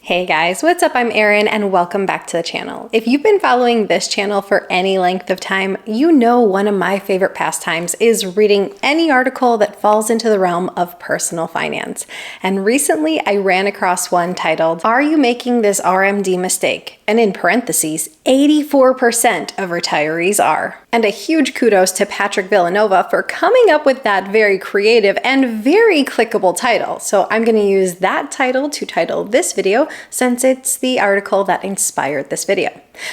Hey guys, what's up? I'm Erin and welcome back to the channel. If you've been following this channel for any length of time, you know one of my favorite pastimes is reading any article that falls into the realm of personal finance. And recently I ran across one titled, "Are You Making This RMD Mistake?" And in parentheses, 84% of retirees are. And a huge kudos to Patrick Villanova for coming up with that very creative and very clickable title. So I'm going to use that title to title this video since it's the article that inspired this video.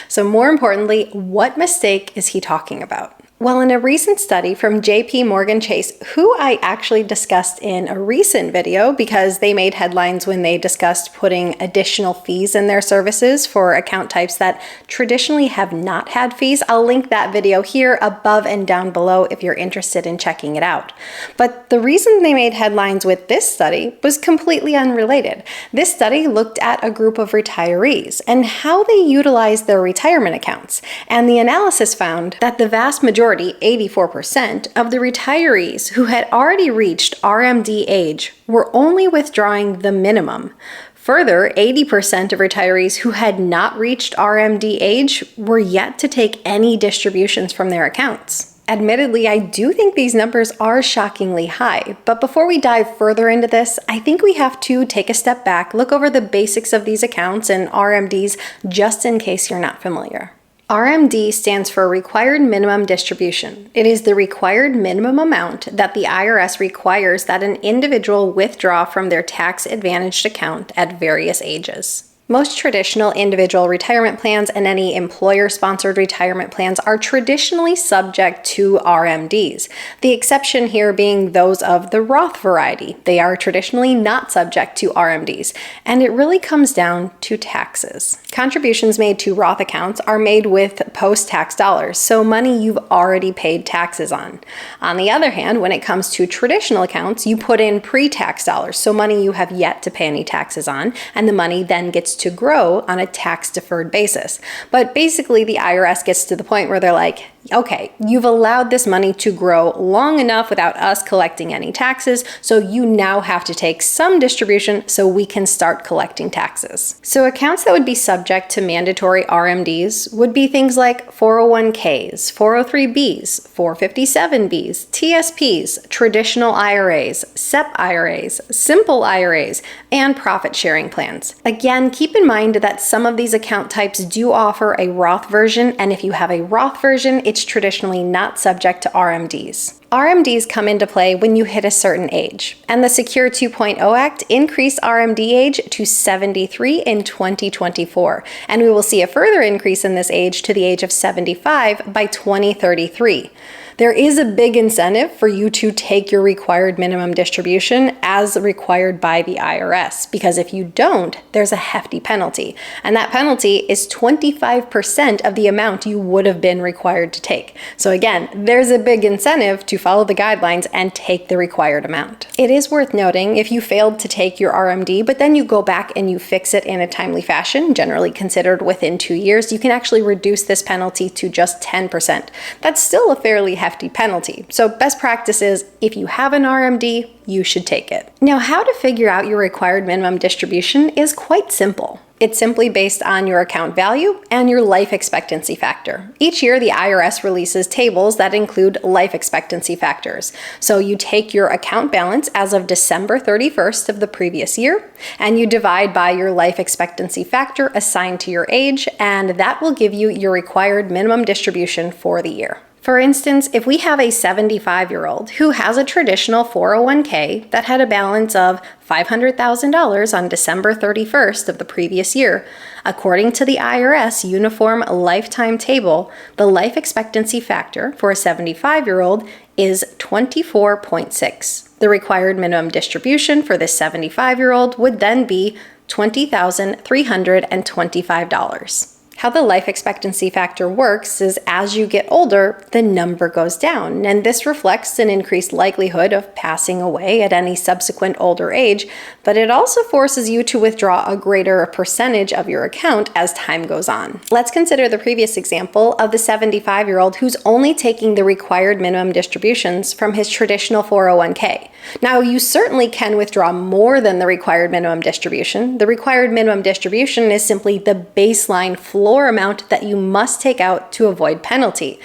So more importantly, what mistake is he talking about? Well, in a recent study from JP Morgan Chase, who I actually discussed in a recent video because they made headlines when they discussed putting additional fees in their services for account types that traditionally have not had fees. I'll link that video here above and down below if you're interested in checking it out. But the reason they made headlines with this study was completely unrelated. This study looked at a group of retirees and how they utilized their retirement accounts. And the analysis found that the vast majority, 84% of the retirees who had already reached RMD age were only withdrawing the minimum. Further, 80% of retirees who had not reached RMD age were yet to take any distributions from their accounts. Admittedly, I do think these numbers are shockingly high, but before we dive further into this, I think we have to take a step back, look over the basics of these accounts and RMDs just in case you're not familiar. RMD stands for Required Minimum Distribution. It is the required minimum amount that the IRS requires that an individual withdraw from their tax-advantaged account at various ages. Most traditional individual retirement plans and any employer-sponsored retirement plans are traditionally subject to RMDs, the exception here being those of the Roth variety. They are traditionally not subject to RMDs, and it really comes down to taxes. Contributions made to Roth accounts are made with post-tax dollars, so money you've already paid taxes on. On the other hand, when it comes to traditional accounts, you put in pre-tax dollars, so money you have yet to pay any taxes on, and the money then gets to grow on a tax-deferred basis. But basically, the IRS gets to the point where they're like, okay, you've allowed this money to grow long enough without us collecting any taxes, so you now have to take some distribution so we can start collecting taxes. So accounts that would be subject to mandatory RMDs would be things like 401ks, 403bs, 457bs, TSPs, traditional IRAs, SEP IRAs, simple IRAs, and profit sharing plans. Again, keep in mind that some of these account types do offer a Roth version, and if you have a Roth version, it's traditionally not subject to RMDs. RMDs come into play when you hit a certain age, and the Secure 2.0 Act increased RMD age to 73 in 2024, and we will see a further increase in this age to the age of 75 by 2033. There is a big incentive for you to take your required minimum distribution as required by the IRS, because if you don't, there's a hefty penalty, and that penalty is 25% of the amount you would have been required to take. So again, there's a big incentive to follow the guidelines and take the required amount. It is worth noting if you failed to take your RMD, but then you go back and you fix it in a timely fashion, generally considered within 2 years, you can actually reduce this penalty to just 10%. That's still a fairly hefty penalty. So best practice is if you have an RMD, you should take it. Now, how to figure out your required minimum distribution is quite simple. It's simply based on your account value and your life expectancy factor. Each year, the IRS releases tables that include life expectancy factors. So you take your account balance as of December 31st of the previous year, and you divide by your life expectancy factor assigned to your age, and that will give you your required minimum distribution for the year. For instance, if we have a 75-year-old who has a traditional 401k that had a balance of $500,000 on December 31st of the previous year, according to the IRS Uniform Lifetime Table, the life expectancy factor for a 75-year-old is 24.6. The required minimum distribution for this 75-year-old would then be $20,325. How the life expectancy factor works is as you get older, the number goes down, and this reflects an increased likelihood of passing away at any subsequent older age, but it also forces you to withdraw a greater percentage of your account as time goes on. Let's consider the previous example of the 75-year-old who's only taking the required minimum distributions from his traditional 401k. Now, you certainly can withdraw more than the required minimum distribution. The required minimum distribution is simply the baseline floor amount that you must take out to avoid penalty.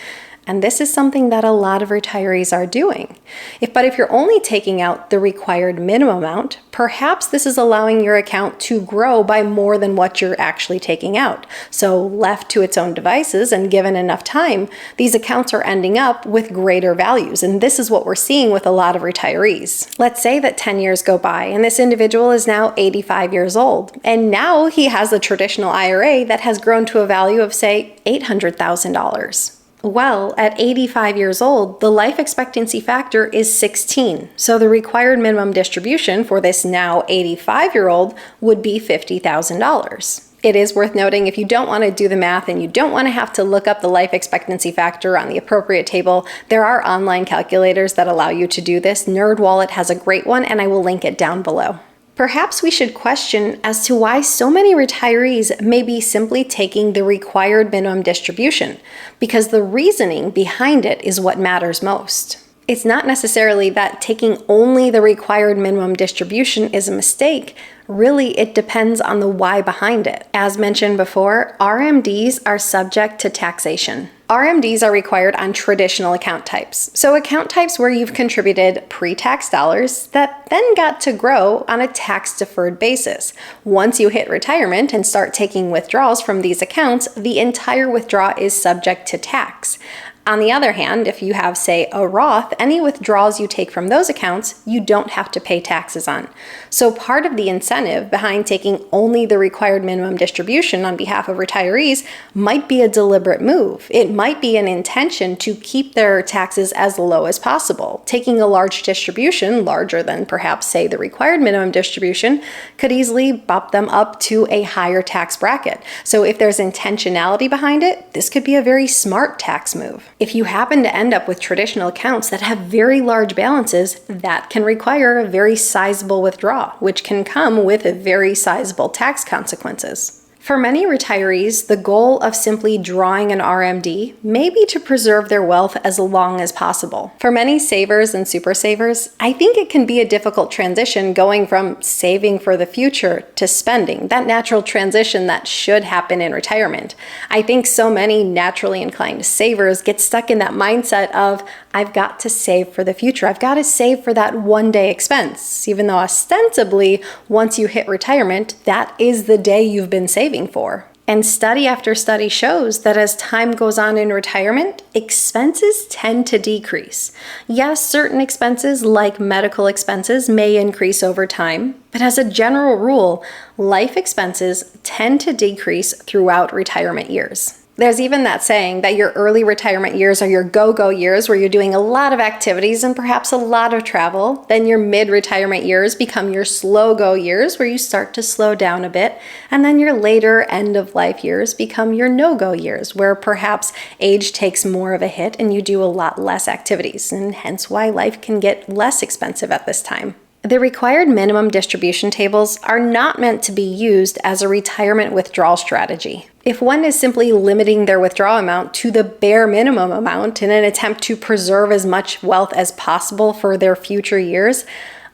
And this is something that a lot of retirees are doing. But if you're only taking out the required minimum amount, perhaps this is allowing your account to grow by more than what you're actually taking out. So left to its own devices and given enough time, these accounts are ending up with greater values. And this is what we're seeing with a lot of retirees. Let's say that 10 years go by and this individual is now 85 years old. And now he has a traditional IRA that has grown to a value of, say, $800,000. Well, at 85 years old, the life expectancy factor is 16, so the required minimum distribution for this now 85-year-old would be $50,000. It is worth noting, if you don't want to do the math and you don't want to have to look up the life expectancy factor on the appropriate table, there are online calculators that allow you to do this. NerdWallet has a great one, and I will link it down below. Perhaps we should question as to why so many retirees may be simply taking the required minimum distribution, because the reasoning behind it is what matters most. It's not necessarily that taking only the required minimum distribution is a mistake. Really, it depends on the why behind it. As mentioned before, RMDs are subject to taxation. RMDs are required on traditional account types. So account types where you've contributed pre-tax dollars that then got to grow on a tax-deferred basis. Once you hit retirement and start taking withdrawals from these accounts, the entire withdrawal is subject to tax. On the other hand, if you have, say, a Roth, any withdrawals you take from those accounts, you don't have to pay taxes on. So part of the incentive behind taking only the required minimum distribution on behalf of retirees might be a deliberate move. It might be an intention to keep their taxes as low as possible. Taking a large distribution, larger than perhaps, say, the required minimum distribution, could easily bump them up to a higher tax bracket. So if there's intentionality behind it, this could be a very smart tax move. If you happen to end up with traditional accounts that have very large balances, that can require a very sizable withdrawal, which can come with very sizable tax consequences. For many retirees, the goal of simply drawing an RMD may be to preserve their wealth as long as possible. For many savers and super savers, I think it can be a difficult transition going from saving for the future to spending, that natural transition that should happen in retirement. I think so many naturally inclined savers get stuck in that mindset of, I've got to save for the future. I've got to save for that one-day expense, even though ostensibly, once you hit retirement, that is the day you've been saving for. And study after study shows that as time goes on in retirement, expenses tend to decrease. Yes, certain expenses like medical expenses may increase over time, but as a general rule, life expenses tend to decrease throughout retirement years. There's even that saying that your early retirement years are your go-go years where you're doing a lot of activities and perhaps a lot of travel. Then your mid-retirement years become your slow-go years where you start to slow down a bit. And then your later end-of-life years become your no-go years where perhaps age takes more of a hit and you do a lot less activities, and hence why life can get less expensive at this time. The required minimum distribution tables are not meant to be used as a retirement withdrawal strategy. If one is simply limiting their withdrawal amount to the bare minimum amount in an attempt to preserve as much wealth as possible for their future years,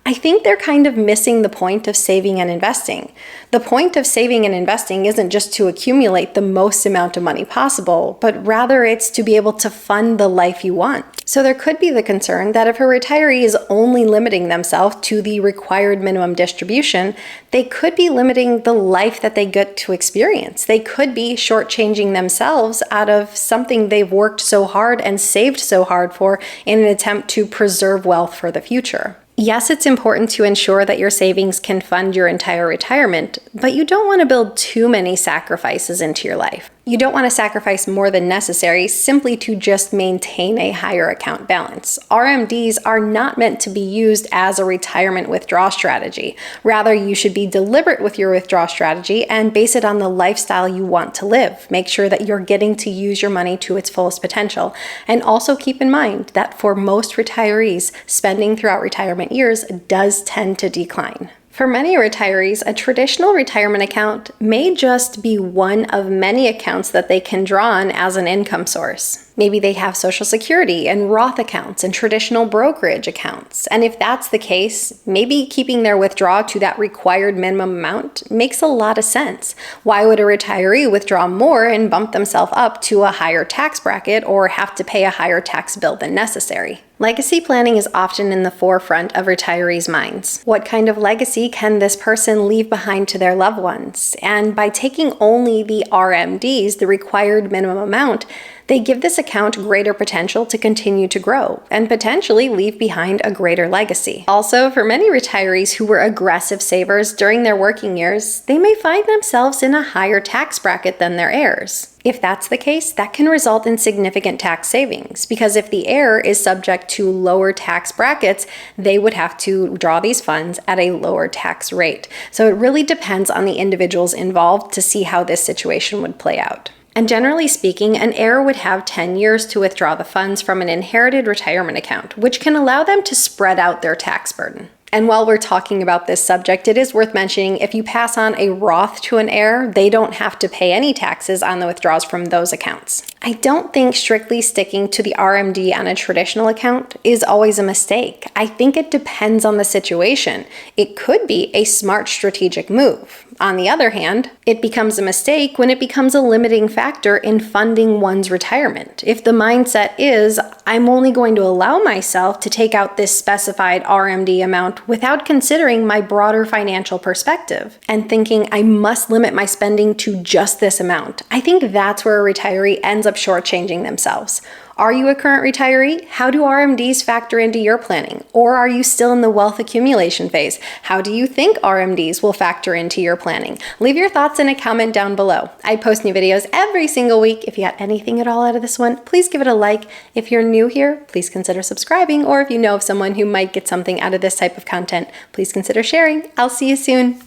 I think they're kind of missing the point of saving and investing. The point of saving and investing isn't just to accumulate the most amount of money possible, but rather it's to be able to fund the life you want. So there could be the concern that if a retiree is only limiting themselves to the required minimum distribution, they could be limiting the life that they get to experience. They could be shortchanging themselves out of something they've worked so hard and saved so hard for in an attempt to preserve wealth for the future. Yes, it's important to ensure that your savings can fund your entire retirement, but you don't want to build too many sacrifices into your life. You don't want to sacrifice more than necessary simply to just maintain a higher account balance. RMDs are not meant to be used as a retirement withdrawal strategy. Rather, you should be deliberate with your withdrawal strategy and base it on the lifestyle you want to live. Make sure that you're getting to use your money to its fullest potential. And also keep in mind that for most retirees, spending throughout retirement years does tend to decline. For many retirees, a traditional retirement account may just be one of many accounts that they can draw on as an income source. Maybe they have Social Security and Roth accounts and traditional brokerage accounts. And if that's the case, maybe keeping their withdrawal to that required minimum amount makes a lot of sense. Why would a retiree withdraw more and bump themselves up to a higher tax bracket or have to pay a higher tax bill than necessary? Legacy planning is often in the forefront of retirees' minds. What kind of legacy can this person leave behind to their loved ones? And by taking only the RMDs, the required minimum amount, they give this account greater potential to continue to grow and potentially leave behind a greater legacy. Also, for many retirees who were aggressive savers during their working years, they may find themselves in a higher tax bracket than their heirs. If that's the case, that can result in significant tax savings because if the heir is subject to lower tax brackets, they would have to draw these funds at a lower tax rate. So it really depends on the individuals involved to see how this situation would play out. And generally speaking, an heir would have 10 years to withdraw the funds from an inherited retirement account, which can allow them to spread out their tax burden. And while we're talking about this subject, it is worth mentioning if you pass on a Roth to an heir, they don't have to pay any taxes on the withdrawals from those accounts. I don't think strictly sticking to the RMD on a traditional account is always a mistake. I think it depends on the situation. It could be a smart strategic move. On the other hand, it becomes a mistake when it becomes a limiting factor in funding one's retirement. If the mindset is, I'm only going to allow myself to take out this specified RMD amount without considering my broader financial perspective and thinking I must limit my spending to just this amount, I think that's where a retiree ends up shortchanging themselves. Are you a current retiree? How do RMDs factor into your planning? Or are you still in the wealth accumulation phase? How do you think RMDs will factor into your planning? Leave your thoughts in a comment down below. I post new videos every single week. If you got anything at all out of this one, please give it a like. If you're new here, please consider subscribing. Or if you know of someone who might get something out of this type of content, please consider sharing. I'll see you soon.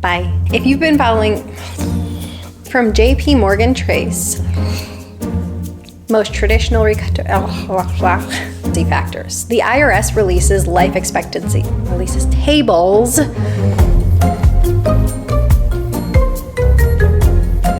Bye. If you've been following from JP Morgan Chase, most traditional factors. The IRS releases life expectancy, releases tables